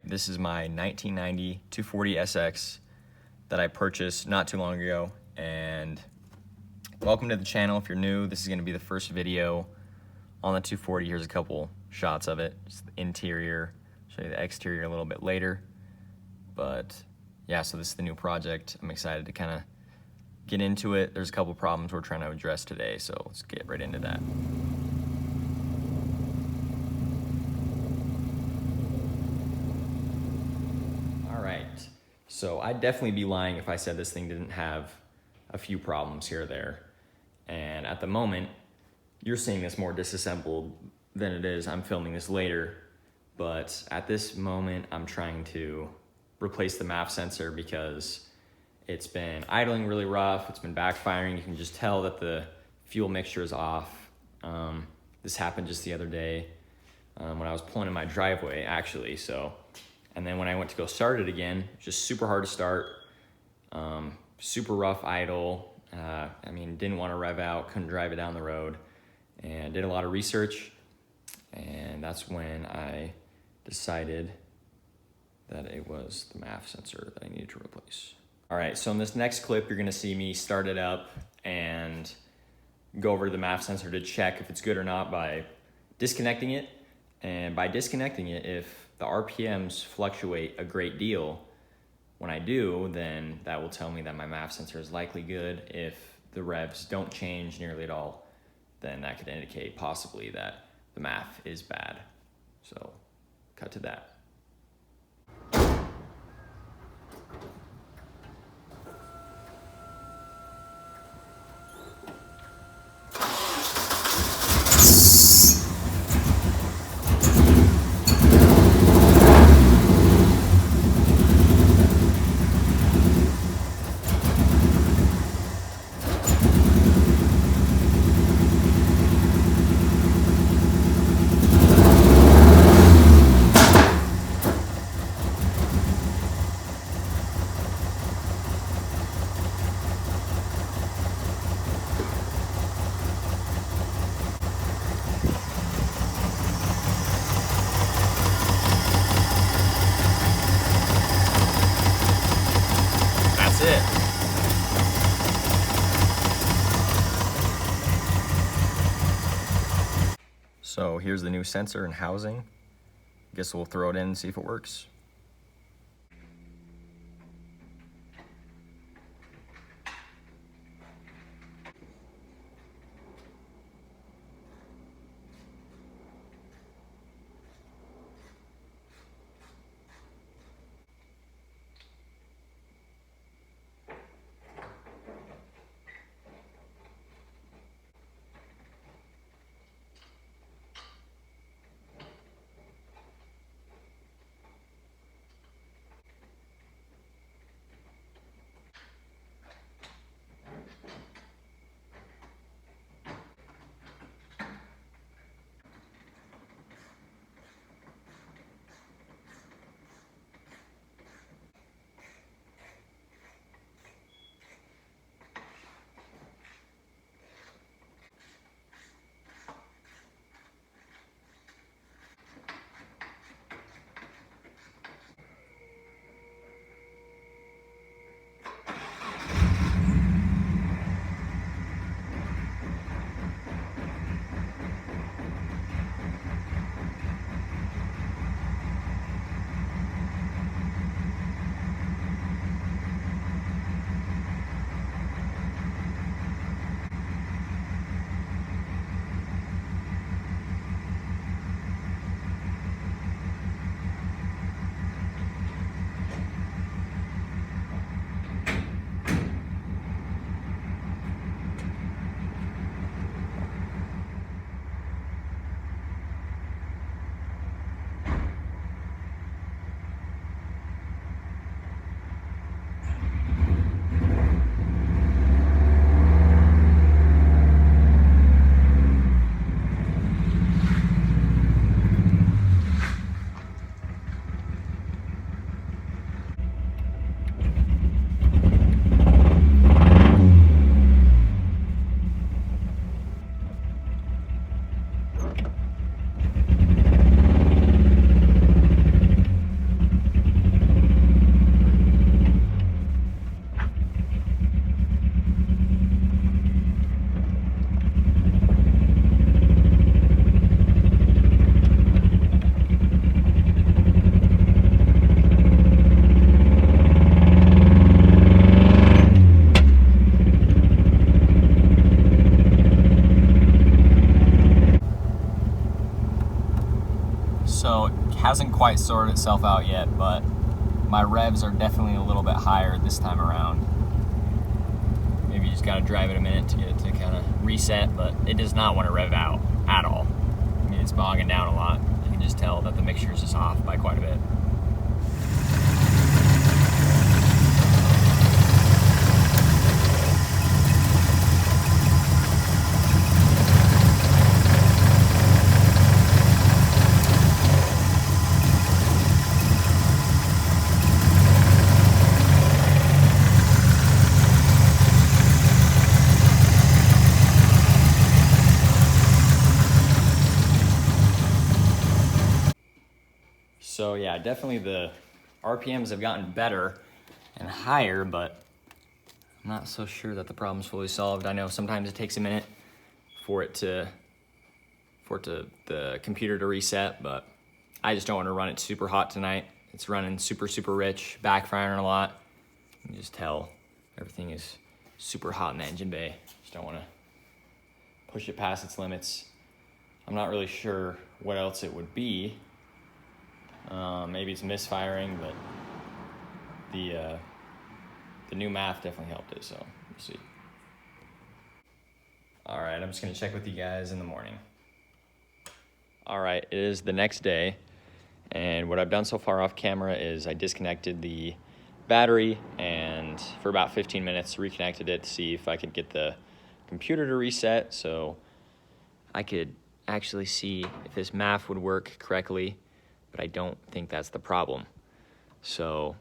This is my 1990 240 SX that I purchased not too long ago, and welcome to the channel. If you're new, this is going to be the first video on the 240. Here's a couple shots of it, just the interior, show you the exterior a little bit later. But yeah, so this is the new project. I'm excited to kind of get into it. There's a couple problems we're trying to address today, so let's get right into that. So I'd definitely be lying if I said this thing didn't have a few problems here or there. And at the moment, you're seeing this more disassembled than it is. I'm filming this later, but at this moment, I'm trying to replace the MAF sensor because it's been idling really rough. It's been backfiring. You can just tell that the fuel mixture is off. This happened just the other day when I was pulling in my driveway, actually. And then when I went to go start it again, just super hard to start, super rough idle. Didn't want to rev out, couldn't drive it down the road, and did a lot of research. And that's when I decided that it was the MAF sensor that I needed to replace. All right, so in this next clip, you're gonna see me start it up and go over to the MAF sensor to check if it's good or not by disconnecting it. And by disconnecting it, if the RPMs fluctuate a great deal, when I do, then that will tell me that my MAF sensor is likely good. If the revs don't change nearly at all, then that could indicate possibly that the MAF is bad. So, cut to that. It. So here's the new sensor and housing. Guess we'll throw it in and see if it works. So it hasn't quite sorted itself out yet, but my revs are definitely a little bit higher this time around. Maybe you just gotta drive it a minute to get it to kind of reset, but it does not want to rev out at all. I mean, it's bogging down a lot. You can just tell that the mixture is just off by quite a bit. So yeah, definitely the RPMs have gotten better and higher, but I'm not so sure that the problem's fully solved. I know sometimes it takes a minute for the computer to reset, but I just don't want to run it super hot tonight. It's running super rich, backfiring a lot. You can just tell everything is super hot in the engine bay. Just don't want to push it past its limits. I'm not really sure what else it would be. Maybe it's misfiring, but the new math definitely helped it, so we'll see. All right, I'm just gonna check with you guys in the morning. All right, it is the next day, and what I've done so far off camera is I disconnected the battery and for about 15 minutes reconnected it to see if I could get the computer to reset so I could actually see if this math would work correctly. But I don't think that's the problem. So,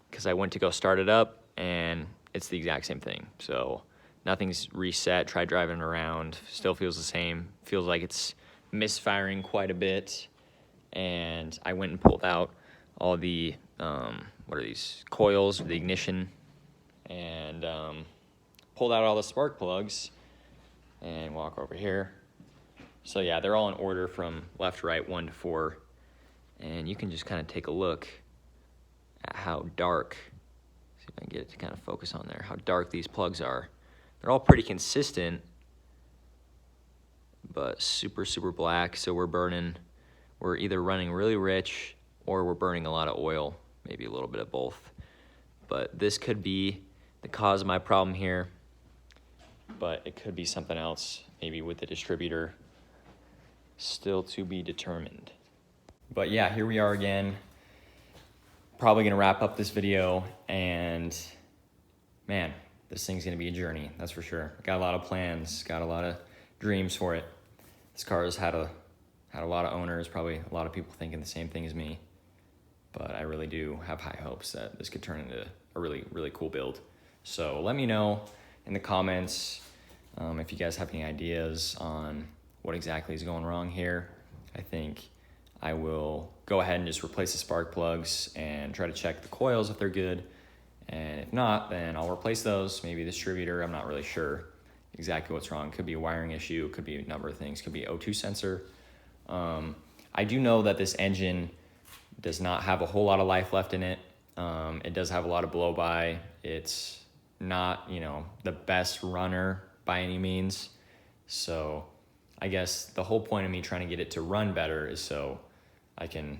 because I went to go start it up and it's the exact same thing. So nothing's reset, tried driving around, still feels the same. Feels like it's misfiring quite a bit. And I went and pulled out all the, what are these, coils, the ignition, and pulled out all the spark plugs and walk over here. So yeah, they're all in order from left to right, 1 to 4. And you can just kind of take a look at how dark, see if I can get it to kind of focus on there, how dark these plugs are. They're all pretty consistent, but super black. So we're either running really rich or we're burning a lot of oil, maybe a little bit of both. But this could be the cause of my problem here, but it could be something else, maybe with the distributor, still to be determined. But yeah, here we are again. Probably gonna wrap up this video, and man, this thing's gonna be a journey, that's for sure. Got a lot of plans, got a lot of dreams for it. This car has had a lot of owners, probably a lot of people thinking the same thing as me. But I really do have high hopes that this could turn into a really cool build. So let me know in the comments if you guys have any ideas on what exactly is going wrong here. I think I will go ahead and just replace the spark plugs and try to check the coils if they're good. And if not, then I'll replace those. Maybe the distributor, I'm not really sure exactly what's wrong. Could be a wiring issue, could be a number of things, could be O2 sensor. I do know that this engine does not have a whole lot of life left in it. It does have a lot of blow by. It's not, the best runner by any means. So I guess the whole point of me trying to get it to run better is so I can,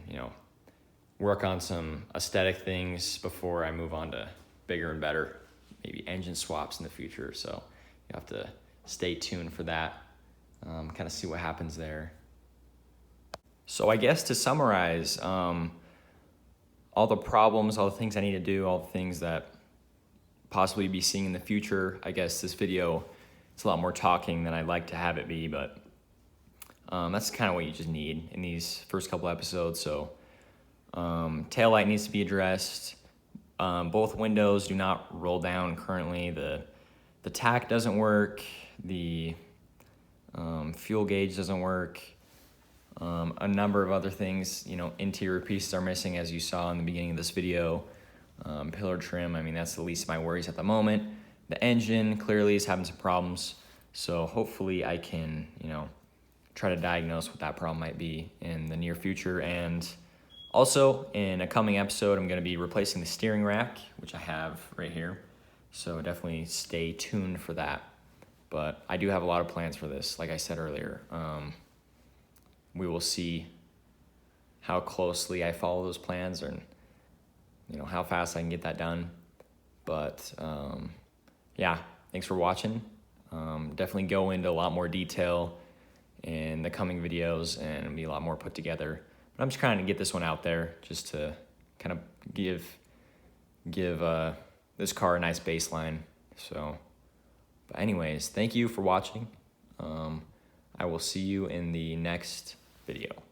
work on some aesthetic things before I move on to bigger and better, maybe engine swaps in the future. So you have to stay tuned for that, kind of see what happens there. So I guess to summarize, all the problems, all the things I need to do, all the things that possibly be seeing in the future, I guess this video, it's a lot more talking than I'd like to have it be, but that's kind of what you just need in these first couple episodes. So taillight needs to be addressed. Both windows do not roll down currently. The tack doesn't work. The fuel gauge doesn't work. A number of other things, interior pieces are missing, as you saw in the beginning of this video. Pillar trim, I mean, that's the least of my worries at the moment. The engine clearly is having some problems. So hopefully I can, try to diagnose what that problem might be in the near future. And also in a coming episode, I'm going to be replacing the steering rack, which I have right here. So definitely stay tuned for that. But I do have a lot of plans for this, like I said earlier. We will see how closely I follow those plans, or how fast I can get that done. But yeah, thanks for watching. Definitely go into a lot more detail in the coming videos, and it'll be a lot more put together. But I'm just trying to get this one out there just to kind of give this car a nice baseline. So, but anyways, thank you for watching. I will see you in the next video.